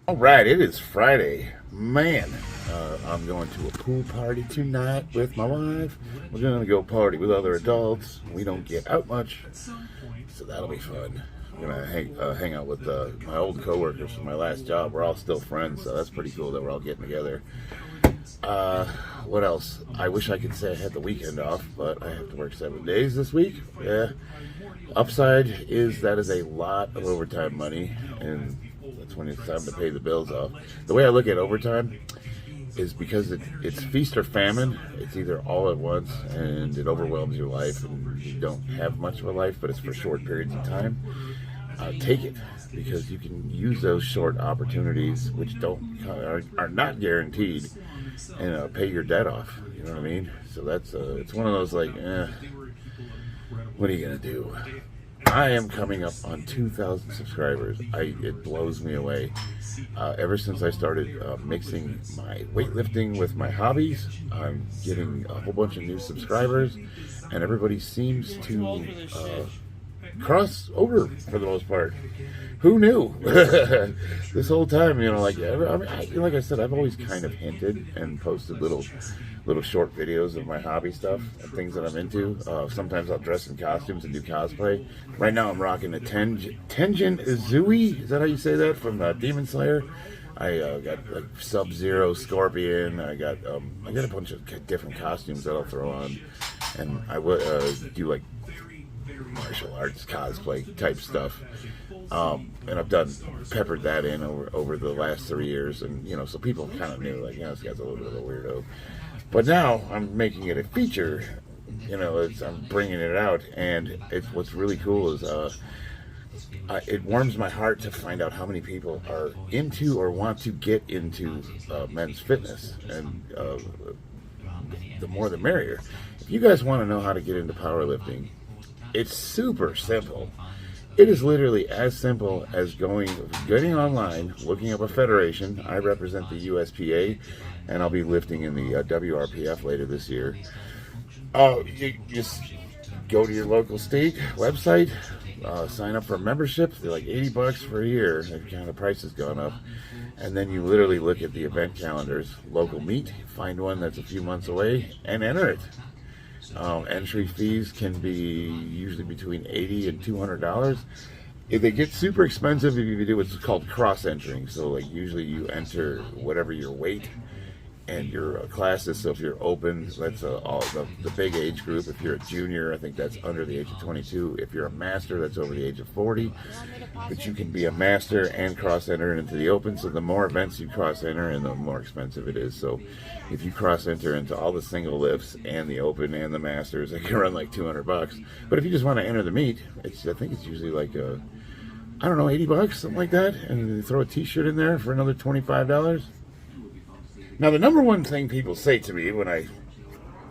All right, it is Friday. Man, I'm going to a pool party tonight with my wife. We're going to go party with other adults. We don't get out much, so that'll be fun. I'm going to hang out with my old coworkers from my last job. We're all still friends, so that's pretty cool that we're all getting together. What else? I wish I could say I had the weekend off, but I have to work 7 days this week. Yeah. Upside is that is a lot of overtime money, and that's when it's time to pay the bills off. The way I look at overtime is because it's feast or famine. It's either all at once and it overwhelms your life and you don't have much of a life, but it's for short periods of time. Take it, because you can use those short opportunities, which are not guaranteed, and pay your debt off. You know what I mean? So that's it's one of those like, what are you gonna do? I am coming up on 2,000 subscribers. It blows me away. Ever since I started mixing my weightlifting with my hobbies, I'm getting a whole bunch of new subscribers, and everybody seems to cross over for the most part. Who knew? This whole time, like I said, I've always kind of hinted and posted little short videos of my hobby stuff and things that I'm into. Sometimes I'll dress in costumes and do cosplay. Right now I'm rocking a Tenjin Izui. Is that how you say that? From Demon Slayer. I got like Sub-Zero, Scorpion. I got a bunch of different costumes that I'll throw on, and I would do like martial arts cosplay type stuff. And I've peppered that in over the last 3 years, and so people kind of knew, like, this guy's a little bit of a weirdo. But now I'm making it a feature. I'm bringing it out, and what's really cool is it warms my heart to find out how many people are into or want to get into men's fitness, and the more the merrier. If you guys want to know how to get into powerlifting, it's super simple. It is literally as simple as getting online, looking up a federation. I represent the USPA, and I'll be lifting in the WRPF later this year. You just go to your local state website, sign up for a membership. They're like $80 for a year. The price has gone up. And then you literally look at the event calendars, local meet, find one that's a few months away, and enter it. Entry fees can be usually between $80 and $200. If they get super expensive, if you do what's called cross-entering, so like usually you enter whatever your weight and your classes. So if you're open, that's all the big age group. If you're a junior, I think that's under the age of 22. If you're a master, that's over the age of 40. But you can be a master and cross-enter into the open. So the more events you cross-enter, and the more expensive it is. So if you cross-enter into all the single lifts and the open and the masters, it can run like $200. But if you just want to enter the meet, I think it's usually like $80, something like that, and you throw a T-shirt in there for another $25. Now, the number one thing people say to me when I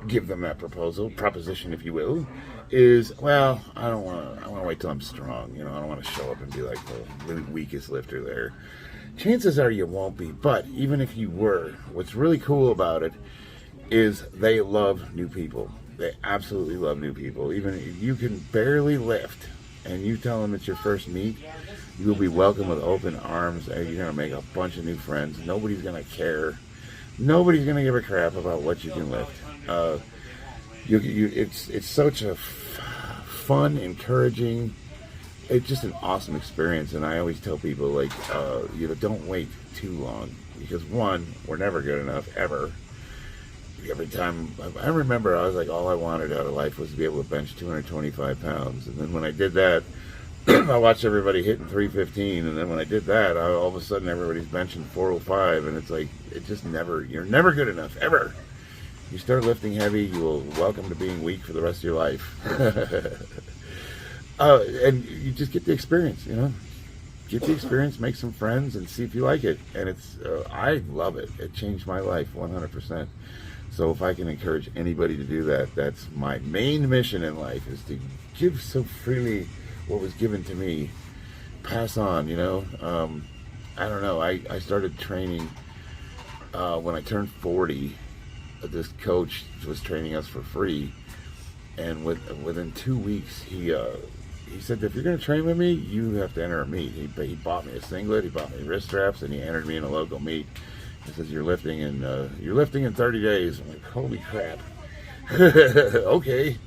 give them that proposition, if you will, is, well, I want to wait till I'm strong. I don't want to show up and be like the really weakest lifter there. Chances are you won't be, but even if you were, what's really cool about it is they love new people. They absolutely love new people. Even if you can barely lift and you tell them it's your first meet, you'll be welcomed with open arms, and you're going to make a bunch of new friends. Nobody's going to care. Nobody's going to give a crap about what you can lift. It's such a fun, encouraging, it's just an awesome experience. And I always tell people, like, don't wait too long, because one, we're never good enough, ever. Every time, I remember I was like, all I wanted out of life was to be able to bench 225 pounds. And then when I did that, I watched everybody hitting 315, and then when I did that, all of a sudden everybody's benching 405, and it's like, you're never good enough, ever. You start lifting heavy, you will welcome to being weak for the rest of your life. And you just get the experience, Get the experience, make some friends, and see if you like it. And I love it. It changed my life 100%. So if I can encourage anybody to do that, that's my main mission in life, is to give so freely what was given to me, pass on. I don't know, I started training when I turned 40. This coach was training us for free, and within 2 weeks he he said, if you're going to train with me, you have to enter a meet. He bought me a singlet, he bought me wrist straps, and he entered me in a local meet. He says, you're lifting in 30 days. I'm like, holy crap. Okay.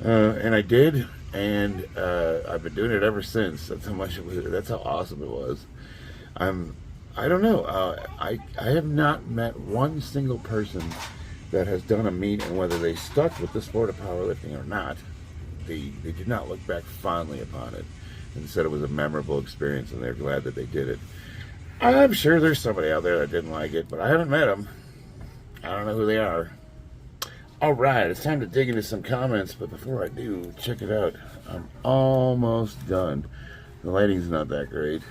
And I did, and I've been doing it ever since. That's how awesome it was. I don't know. I have not met one single person that has done a meet, and whether they stuck with the sport of powerlifting or not, they did not look back fondly upon it and said it was a memorable experience, and they're glad that they did it. I'm sure there's somebody out there that didn't like it, but I haven't met them. I don't know who they are. All right, it's time to dig into some comments, but before I do, check it out. I'm almost done. The lighting's not that great.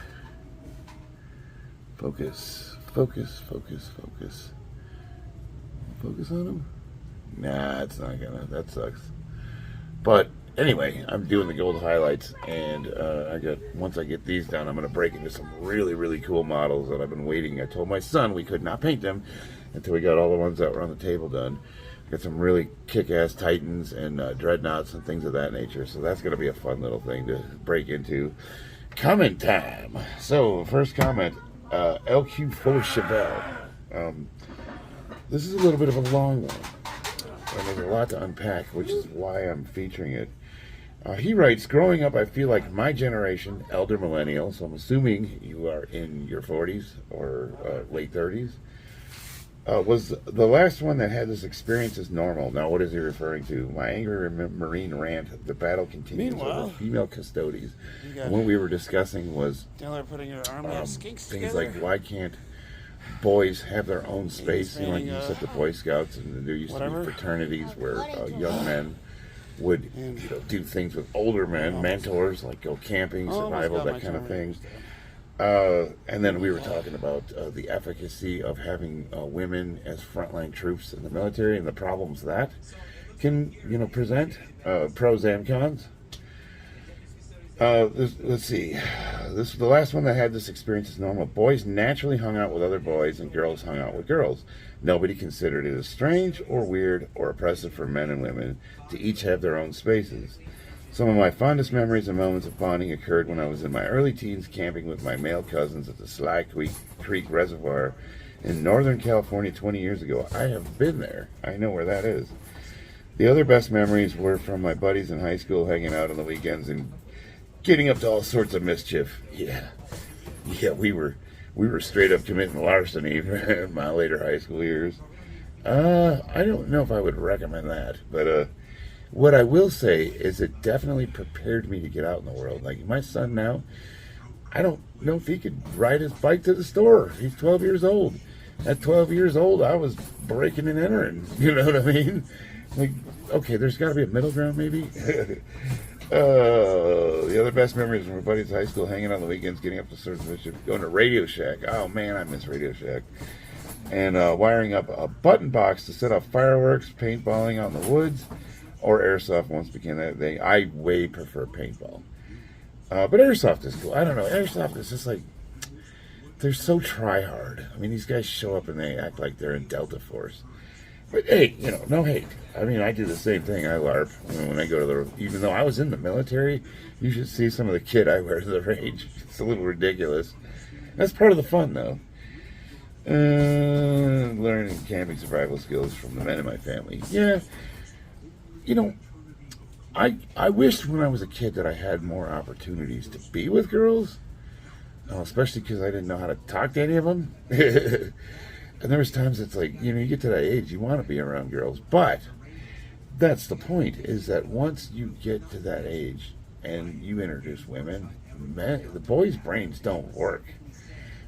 Focus, focus, focus, focus. Focus on them? Nah, it's not gonna. That sucks. But anyway, I'm doing the gold highlights, and once I get these done, I'm gonna break into some really, really cool models that I've been waiting. I told my son we could not paint them until we got all the ones that were on the table done. Got some really kick-ass Titans and Dreadnoughts and things of that nature. So that's going to be a fun little thing to break into. Comment time. So, first comment, LQ4 Chevelle. This is a little bit of a long one. And there's a lot to unpack, which is why I'm featuring it. He writes, growing up, I feel like my generation, elder millennial, so I'm assuming you are in your 40s or late 30s, was the last one that had this experience as normal. Now, what is he referring to? My angry Marine Rant, the battle continues over female custodies. And what we were discussing was putting your army of skinks things together. like, why can't boys have their own space? You know, like you said, the Boy Scouts, and there used to be fraternities where young men would do things with older men, mentors, like go camping, survival, that kind of thing. And then we were talking about the efficacy of having women as frontline troops in the military and the problems that can, present, pros and cons. Let's see. This the last one that had this experience is normal. Boys naturally hung out with other boys, and girls hung out with girls. Nobody considered it as strange or weird or oppressive for men and women to each have their own spaces. Some of my fondest memories and moments of bonding occurred when I was in my early teens camping with my male cousins at the Sly Creek Reservoir in Northern California 20 years ago. I have been there. I know where that is. The other best memories were from my buddies in high school hanging out on the weekends and getting up to all sorts of mischief. Yeah, we were straight up committing larceny in my later high school years. I don't know if I would recommend that, but what I will say is it definitely prepared me to get out in the world. Like my son now, I don't know if he could ride his bike to the store. He's 12 years old. At 12 years old, I was breaking and entering. You know what I mean? Like, okay, there's got to be a middle ground maybe. The other best memories from my buddies in high school, hanging on the weekends, getting up to sorts of mischief, going to Radio Shack. Oh man, I miss Radio Shack. And wiring up a button box to set off fireworks, paintballing out in the woods, or airsoft once became that thing. I way prefer paintball. But airsoft is cool. I don't know. Airsoft is just like, they're so try-hard. I mean, these guys show up and they act like they're in Delta Force. But hey, no hate. I mean, I do the same thing. I LARP when I go to the, even though I was in the military, you should see some of the kit I wear to the range. It's a little ridiculous. That's part of the fun, though. Learning camping survival skills from the men in my family. Yeah. I wished when I was a kid that I had more opportunities to be with girls, especially because I didn't know how to talk to any of them. And there was times it's like, you get to that age, you want to be around girls. But that's the point, is that once you get to that age and you introduce women, the boys' brains don't work.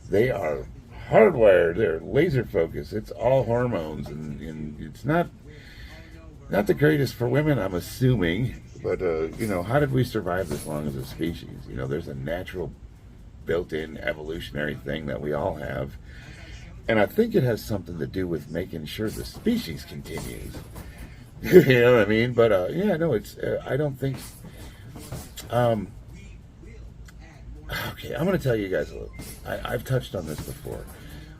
They are hardwired. They're laser focused. It's all hormones, and it's not the greatest for women, I'm assuming. But how did we survive this long as a species? There's a natural built-in evolutionary thing that we all have, and I think it has something to do with making sure the species continues. You know what I mean? But it's I don't think. Okay, I'm going to tell you guys a little. I've touched on this before.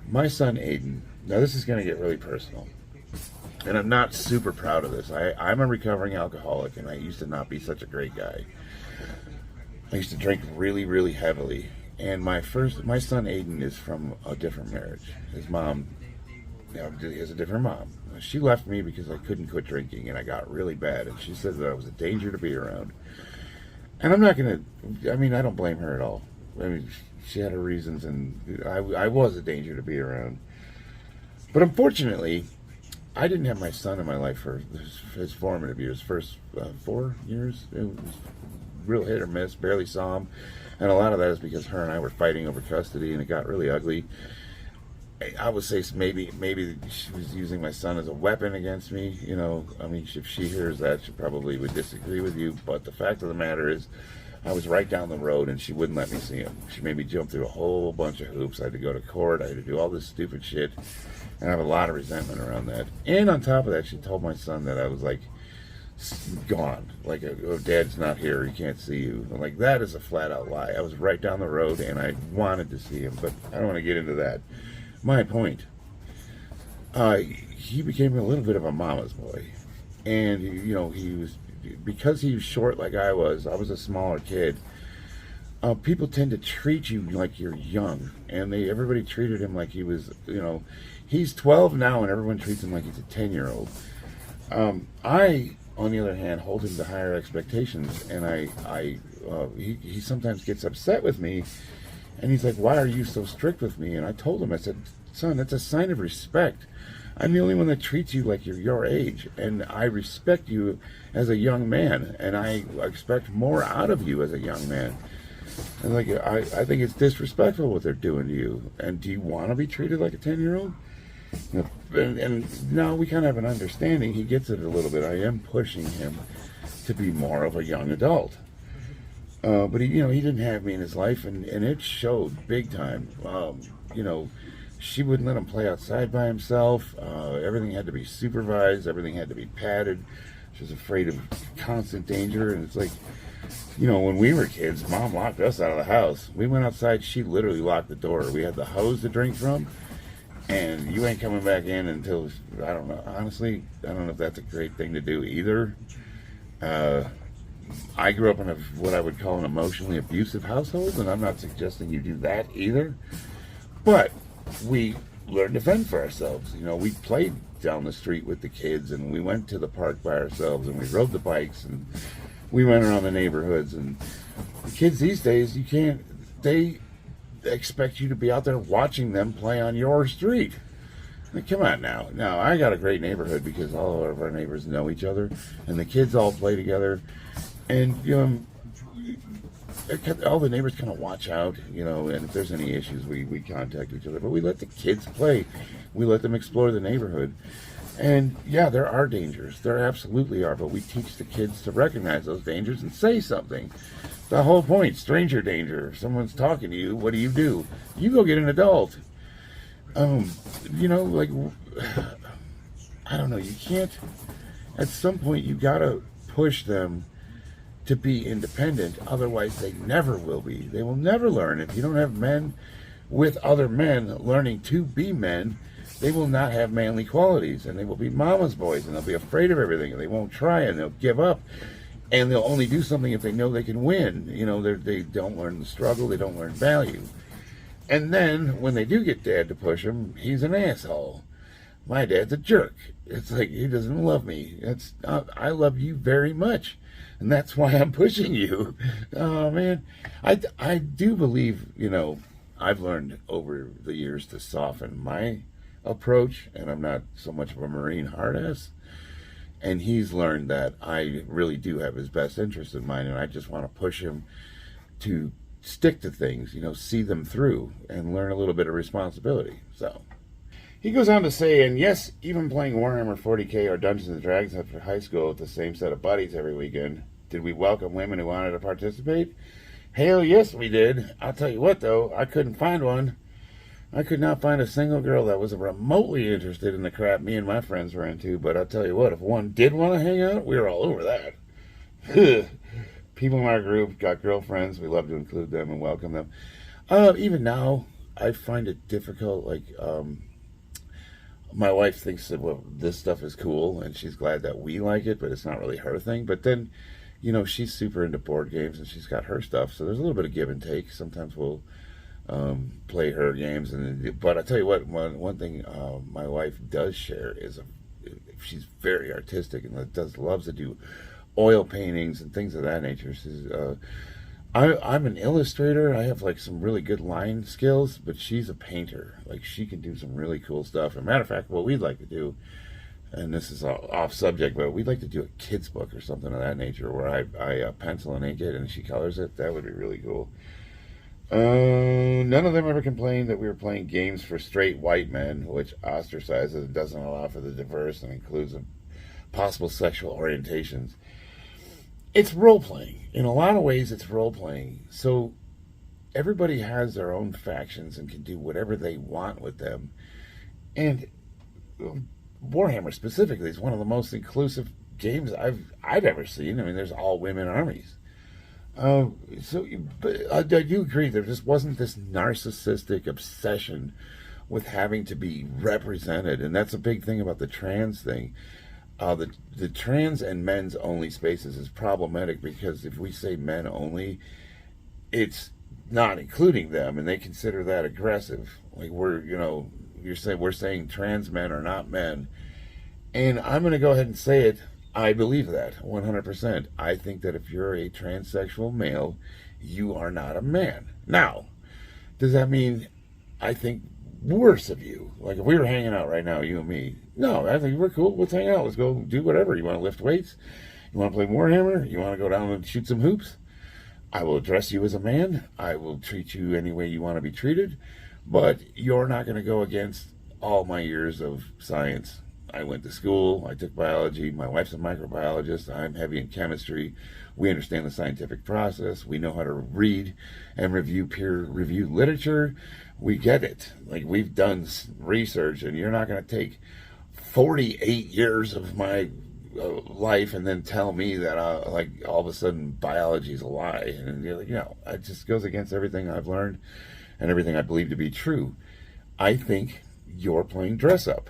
My son Aiden. Now this is going to get really personal. and I'm not super proud of this. I'm a recovering alcoholic, and I used to not be such a great guy. I used to drink really, really heavily. And my son Aiden is from a different marriage. His mom, he has a different mom. She left me because I couldn't quit drinking, and I got really bad. And she said that I was a danger to be around. And I'm not going to, I don't blame her at all. I mean, she had her reasons, and I was a danger to be around. But unfortunately, I didn't have my son in my life for his formative years. First 4 years, it was real hit or miss, barely saw him. And a lot of that is because her and I were fighting over custody, and it got really ugly. I would say maybe she was using my son as a weapon against me. If she hears that, she probably would disagree with you. But the fact of the matter is, I was right down the road, and she wouldn't let me see him. She made me jump through a whole bunch of hoops. I had to go to court. I had to do all this stupid shit. And I have a lot of resentment around that. And on top of that, she told my son that I was like gone. Like, oh, Dad's not here. He can't see you. I'm like, that is a flat out lie. I was right down the road, and I wanted to see him. But I don't want to get into that. My point, he became a little bit of a mama's boy. And, he was, because he was short like I was a smaller kid. People tend to treat you like you're young. And everybody treated him like he was, he's 12 now, and everyone treats him like he's a 10-year-old. I, on the other hand, hold him to higher expectations. And he sometimes gets upset with me. And he's like, why are you so strict with me? And I told him, I said, son, that's a sign of respect. I'm the only one that treats you like you're your age. And I respect you as a young man. And I expect more out of you as a young man. And I think it's disrespectful what they're doing to you. And do you want to be treated like a 10-year-old? And now we kind of have an understanding. He gets it a little bit. I am pushing him to be more of a young adult. But he didn't have me in his life, and it showed big time. She wouldn't let him play outside by himself. Everything had to be supervised. Everything had to be padded. She was afraid of constant danger. And it's like, when we were kids, Mom locked us out of the house. We went outside. She literally locked the door. We had the hose to drink from, and you ain't coming back in until, I don't know. Honestly, I don't know if that's a great thing to do either. I grew up in what I would call an emotionally abusive household, and I'm not suggesting you do that either. But we learned to fend for ourselves. We played down the street with the kids, and we went to the park by ourselves, and we rode the bikes, and we went around the neighborhoods. And the kids these days, they expect you to be out there watching them play on your street. Like, come on now. Now, I got a great neighborhood because all of our neighbors know each other, and the kids all play together. And, all the neighbors kind of watch out, and if there's any issues, we contact each other. But we let the kids play. We let them explore the neighborhood. And, yeah, there are dangers. There absolutely are. But we teach the kids to recognize those dangers and say something. The whole point, stranger danger. If someone's talking to you, what do? You go get an adult. I don't know. You can't, at some point, you got to push them to be independent, otherwise they never will be. They will never learn. If you don't have men with other men learning to be men, they will not have manly qualities, and they will be mama's boys, and they'll be afraid of everything, and they won't try, and they'll give up, and they'll only do something if they know they can win. They don't learn the struggle, they don't learn value. And then, when they do get dad to push them, he's an asshole. My dad's a jerk. It's like, he doesn't love me. I love you very much. And that's why I'm pushing you. Oh, man. I do believe, I've learned over the years to soften my approach, and I'm not so much of a Marine hard ass. And he's learned that I really do have his best interest in mind, and I just want to push him to stick to things, see them through, and learn a little bit of responsibility. So he goes on to say, and yes, even playing Warhammer 40K or Dungeons and Dragons after high school with the same set of buddies every weekend. Did we welcome women who wanted to participate? Hell yes, we did. I'll tell you what, though, I couldn't find one. I could not find a single girl that was remotely interested in the crap me and my friends were into, but I'll tell you what, if one did want to hang out, we were all over that. People in our group got girlfriends. We love to include them and welcome them. Even now, I find it difficult, my wife thinks that, well, this stuff is cool, and she's glad that we like it, but it's not really her thing. But then, she's super into board games, and she's got her stuff, so there's a little bit of give and take. Sometimes we'll play her games, but I tell you what, one thing my wife does share is she's very artistic and loves to do oil paintings and things of that nature. I'm an illustrator. I have like some really good line skills, but she's a painter. Like, she can do some really cool stuff. As a matter of fact, what we'd like to do, and this is off subject, but we'd like to do a kid's book or something of that nature where I pencil and ink it and she colors it. That would be really cool. None of them ever complained that we were playing games for straight white men, which ostracizes and doesn't allow for the diverse and includes possible sexual orientations. It's role-playing. In a lot of ways, it's role-playing. So everybody has their own factions and can do whatever they want with them. And Warhammer specifically is one of the most inclusive games I've ever seen. I mean, there's all-women armies. But I do agree there just wasn't this narcissistic obsession with having to be represented. And that's a big thing about the trans thing. The trans and men's only spaces is problematic because if we say men only, it's not including them, and they consider that aggressive. Like, we're saying trans men are not men, and I'm going to go ahead and say it. I believe that 100%. I think that if you're a transsexual male, you are not a man. Now, does that mean I think worse of you? Like, if we were hanging out right now, you and me, no, I think we're cool. Let's hang out. Let's go do whatever. You want to lift weights? You want to play Warhammer? You want to go down and shoot some hoops? I will address you as a man. I will treat you any way you want to be treated, but you're not going to go against all my years of science. I went to school. I took biology. My wife's a microbiologist. I'm heavy in chemistry. We understand the scientific process. We know how to read and review peer-reviewed literature. We get it. Like, we've done research, and you're not going to take 48 years of my life and then tell me that like all of a sudden biology is a lie. And you're like, it just goes against everything I've learned and everything I believe to be true. I think you're playing dress up.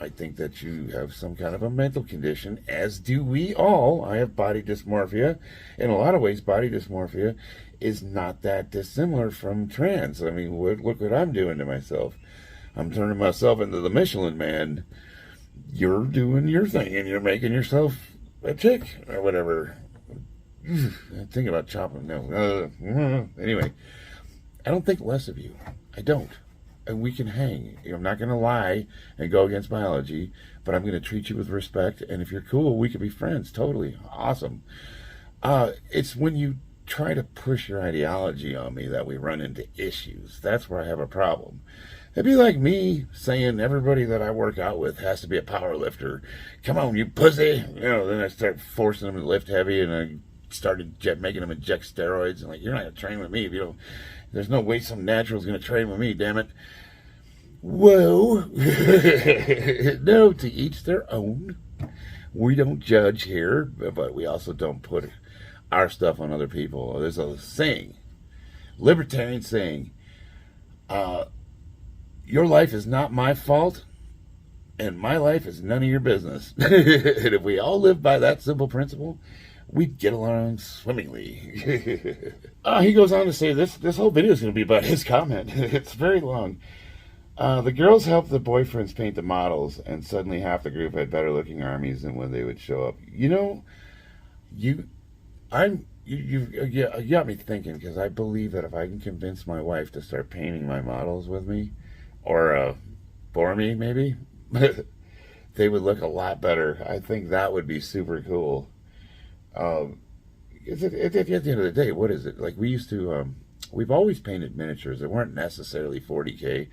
I think that you have some kind of a mental condition, as do we all. I have body dysmorphia. In a lot of ways, body dysmorphia is not that dissimilar from trans. I mean, look what I'm doing to myself. I'm turning myself into the Michelin Man. You're doing your thing, and you're making yourself a chick, or whatever. I'm thinking about chopping. No. Anyway, I don't think less of you. I don't. And we can hang. I'm not going to lie and go against biology, but I'm going to treat you with respect. And if you're cool, we could be friends. Totally. Awesome. It's when you try to push your ideology on me that we run into issues. That's where I have a problem. It'd be like me saying everybody that I work out with has to be a power lifter. Come on, you pussy. Then I start forcing them to lift heavy, and I started making them inject steroids. And like, you're not going to train with me if you don't. There's no way some natural's going to train with me, damn it. Whoa. No, to each their own. We don't judge here, but we also don't put our stuff on other people. There's a saying, libertarian saying, your life is not my fault, and my life is none of your business. And if we all live by that simple principle, we'd get along swimmingly. He goes on to say this whole video is going to be about his comment. It's very long. The girls helped the boyfriends paint the models, and suddenly half the group had better looking armies than when they would show up. You got me thinking, because I believe that if I can convince my wife to start painting my models with me, or for me maybe, they would look a lot better. I think that would be super cool. At the end of the day, what is it? Like, we used to, we've always painted miniatures. They weren't necessarily 40K.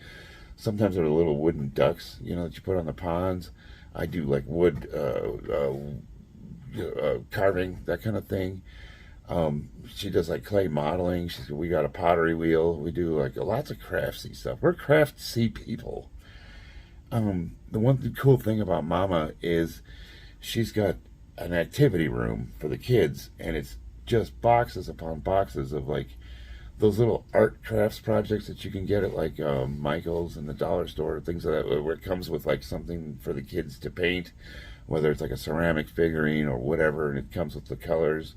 Sometimes they're little wooden ducks, that you put on the ponds. I do like wood carving, that kind of thing. She does like clay modeling. We got a pottery wheel. We do like lots of craftsy stuff. We're craftsy people. The one cool thing about Mama is she's got an activity room for the kids, and it's just boxes upon boxes of like those little art crafts projects that you can get at like Michael's and the dollar store, things like that, where it comes with like something for the kids to paint, whether it's like a ceramic figurine or whatever, and it comes with the colors.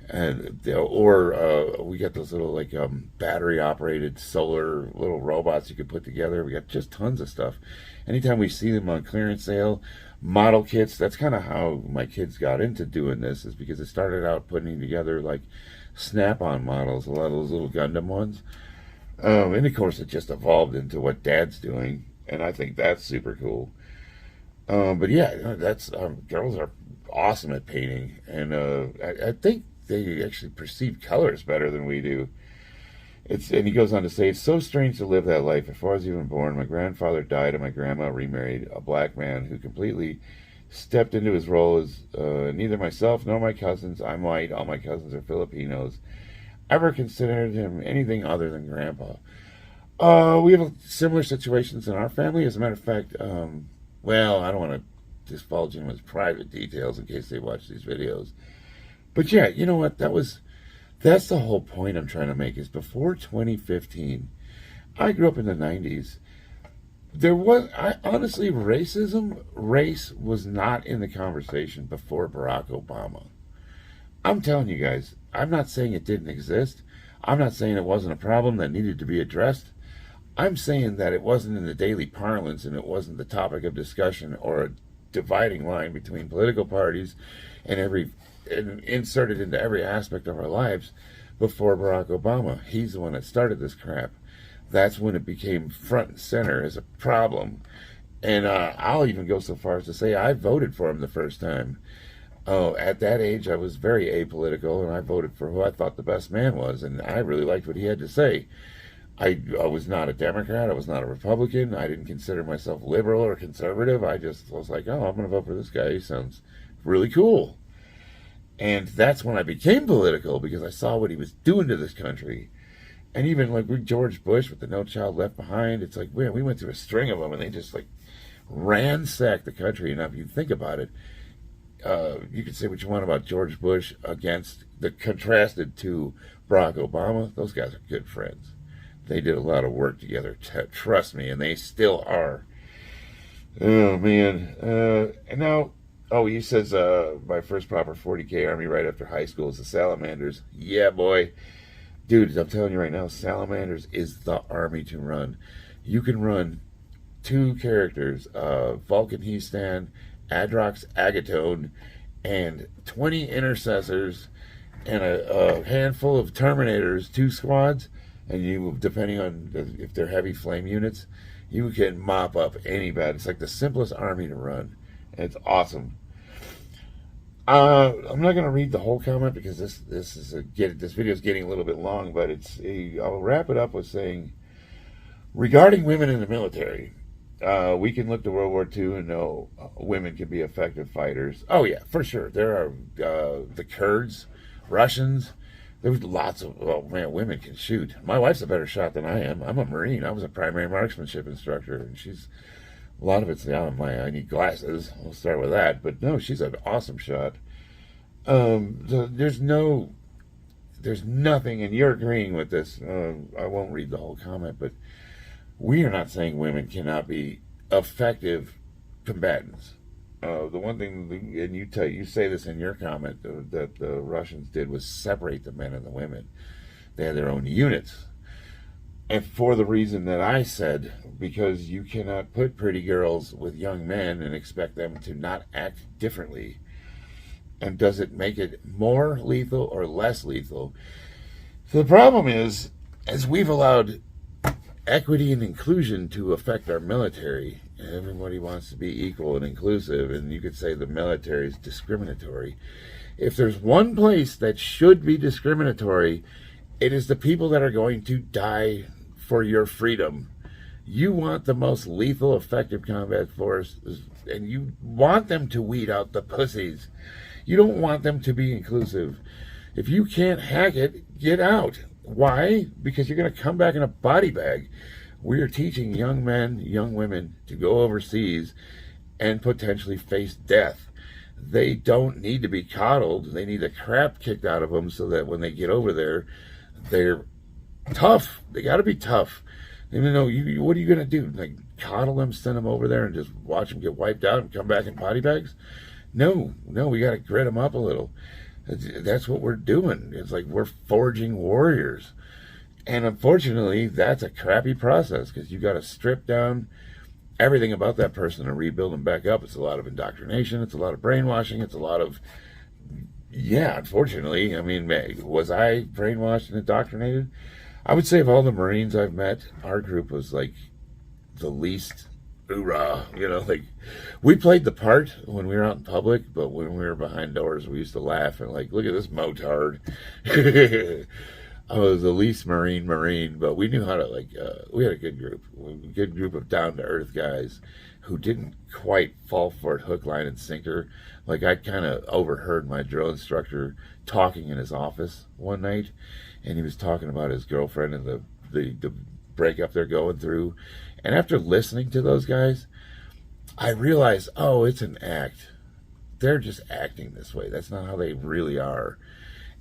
And we got those little like battery operated solar little robots you could put together. We got just tons of stuff. Anytime we see them on clearance sale, model kits. That's kind of how my kids got into doing this, is because it started out putting together like Snap-on models, a lot of those little Gundam ones. And of course, it just evolved into what Dad's doing, and I think that's super cool. But yeah, that's girls are awesome at painting, and I think they actually perceive colors better than we do. And he goes on to say, it's so strange to live that life. Before I was even born, my grandfather died and my grandma remarried a black man who completely stepped into his role as neither myself nor my cousins, I'm white, all my cousins are Filipinos, ever considered him anything other than grandpa. We have similar situations in our family. As a matter of fact, well, I don't want to divulge anyone's private details in case they watch these videos. But yeah, you know what? That's the whole point I'm trying to make, is before 2015, I grew up in the 90s. Honestly, race was not in the conversation before Barack Obama. I'm telling you guys, I'm not saying it didn't exist. I'm not saying it wasn't a problem that needed to be addressed. I'm saying that it wasn't in the daily parlance, and it wasn't the topic of discussion or a dividing line between political parties and inserted into every aspect of our lives before Barack Obama. He's the one that started this crap. That's when it became front and center as a problem. And I'll even go so far as to say I voted for him the first time. Oh, at that age, I was very apolitical, and I voted for who I thought the best man was, and I really liked what he had to say. I was not a Democrat. I was not a Republican. I didn't consider myself liberal or conservative. I just was like, oh, I'm going to vote for this guy. He sounds really cool. And that's when I became political, because I saw what he was doing to this country. And even like with George Bush with the No Child Left Behind, it's like, man, we went through a string of them, and they just like ransacked the country. And if you think about it, you can say what you want about George Bush contrasted to Barack Obama. Those guys are good friends. They did a lot of work together, trust me, and they still are. Oh, man. And now, he says, my first proper 40K Army right after high school is the Salamanders. Yeah, boy. Dude, I'm telling you right now, Salamanders is the army to run. You can run 2 characters, Vulcan Heastan, Adrox Agatone, and 20 intercessors, and a handful of Terminators, 2 squads, and you, depending on if they're heavy flame units, you can mop up any bad. It's like the simplest army to run, and it's awesome. I'm not going to read the whole comment, because this video is getting a little bit long, but I'll wrap it up with saying, regarding women in the military, we can look to World War II and know women can be effective fighters. Oh yeah, for sure. There are the Kurds, Russians. There's lots of, women can shoot. My wife's a better shot than I am. I'm a Marine. I was a primary marksmanship instructor, and a lot of it's I need glasses. We'll start with that. But no, she's an awesome shot. There's nothing, and you're agreeing with this. I won't read the whole comment, but we are not saying women cannot be effective combatants. The one thing, and you say this in your comment, that the Russians did was separate the men and the women. They had their own units. And for the reason that I said, because you cannot put pretty girls with young men and expect them to not act differently. And does it make it more lethal or less lethal? So the problem is, as we've allowed equity and inclusion to affect our military, everybody wants to be equal and inclusive, and you could say the military is discriminatory. If there's one place that should be discriminatory, it is the people that are going to die for your freedom. You want the most lethal, effective combat force, and you want them to weed out the pussies. You don't want them to be inclusive. If you can't hack it, get out. Why? Because you're going to come back in a body bag. We are teaching young men, young women to go overseas and potentially face death. They don't need to be coddled. They need the crap kicked out of them so that when they get over there, they're tough. They got to be tough. You know, what are you gonna do? Like coddle them, send them over there, and just watch them get wiped out and come back in potty bags? No, we got to grit them up a little. That's what we're doing. It's like we're forging warriors, and unfortunately, that's a crappy process because you got to strip down everything about that person and rebuild them back up. It's a lot of indoctrination. It's a lot of brainwashing. It's a lot of, yeah, unfortunately. I mean, was I brainwashed and indoctrinated? I would say of all the Marines I've met, our group was like the least hoorah. You know, like we played the part when we were out in public, but when we were behind doors, we used to laugh and like, look at this motard. I was the least Marine, but we knew how to we had a good group of down to earth guys who didn't quite fall for it hook, line, and sinker. Like I kind of overheard my drill instructor talking in his office one night, and he was talking about his girlfriend and the breakup they're going through. And after listening to those guys, I realized, oh, it's an act. They're just acting this way. That's not how they really are.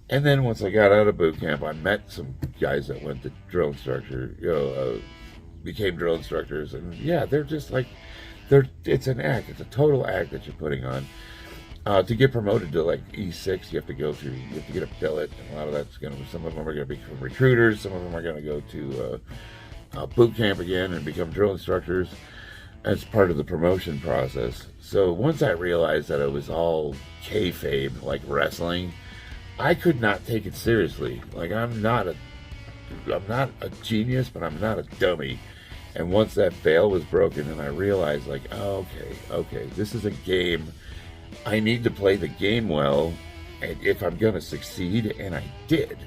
And then once I got out of boot camp, I met some guys that went to drill instructor, became drill instructors, and yeah, they're just like, it's an act. It's a total act that you're putting on. To get promoted to like E6, you have to get a billet, and a lot of that's some of them are gonna become recruiters, some of them are gonna go to boot camp again and become drill instructors. That's part of the promotion process. So once I realized that it was all kayfabe, like wrestling, I could not take it seriously. Like I'm not a genius, but I'm not a dummy. And once that veil was broken, and I realized, like, oh, okay, this is a game. I need to play the game well, and if I'm gonna succeed, and I did.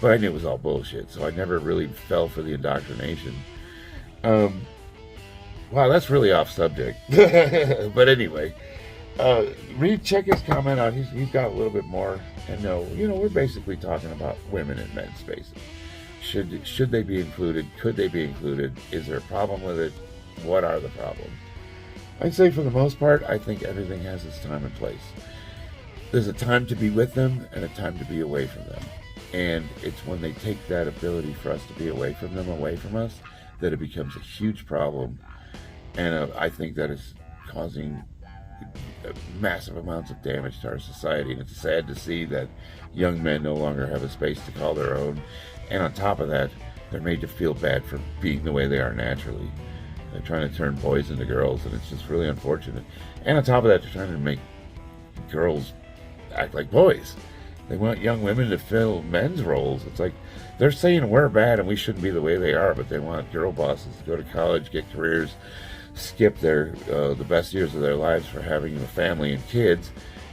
But I knew it was all bullshit, so I never really fell for the indoctrination. Wow, that's really off subject. But anyway, check his comment out. He's got a little bit more. And no, we're basically talking about women in men's spaces. Should they be included? Could they be included? Is there a problem with it? What are the problems? I'd say for the most part, I think everything has its time and place. There's a time to be with them and a time to be away from them. And it's when they take that ability for us to be away from them, away from us, that it becomes a huge problem. And I think that is causing massive amounts of damage to our society. And it's sad to see that young men no longer have a space to call their own. And on top of that, they're made to feel bad for being the way they are naturally. They're trying to turn boys into girls, and it's just really unfortunate. And on top of that, they're trying to make girls act like boys. They want young women to fill men's roles. It's like they're saying we're bad and we shouldn't be the way they are, but they want girl bosses to go to college, get careers, skip the best years of their lives for having a family and kids.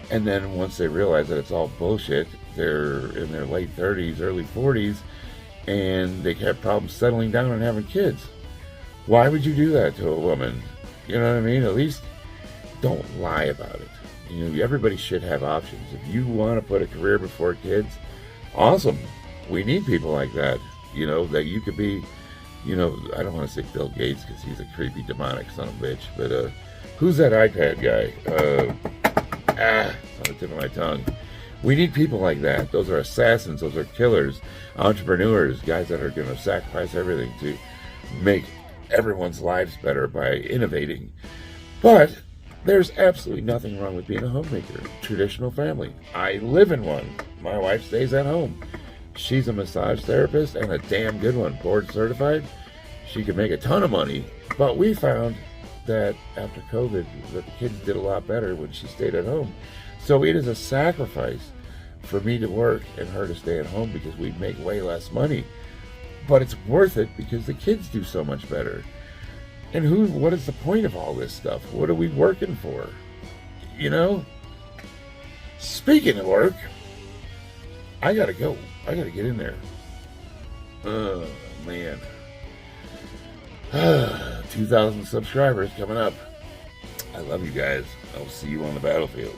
And then once they realize that it's all bullshit, they're in their late 30s, early 40s, and they have problems settling down and having kids. Why would you do that to a woman? You know what I mean? At least don't lie about it. Everybody should have options. If you want to put a career before kids, awesome. We need people like that. That you could be, I don't want to say Bill Gates because he's a creepy demonic son of a bitch, but who's that iPad guy? It's on the tip of my tongue. We need people like that. Those are assassins. Those are killers, entrepreneurs, guys that are going to sacrifice everything to make everyone's lives better by innovating. But there's absolutely nothing wrong with being a homemaker. Traditional family. I live in one. My wife stays at home. She's a massage therapist and a damn good one, board certified. She could make a ton of money. But we found that after COVID, that the kids did a lot better when she stayed at home. So it is a sacrifice for me to work and her to stay at home because we make way less money. But it's worth it because the kids do so much better. And what is the point of all this stuff? What are we working for? Speaking of work, I gotta go. I gotta get in there. Oh, man. 2,000 subscribers coming up. I love you guys. I'll see you on the battlefield.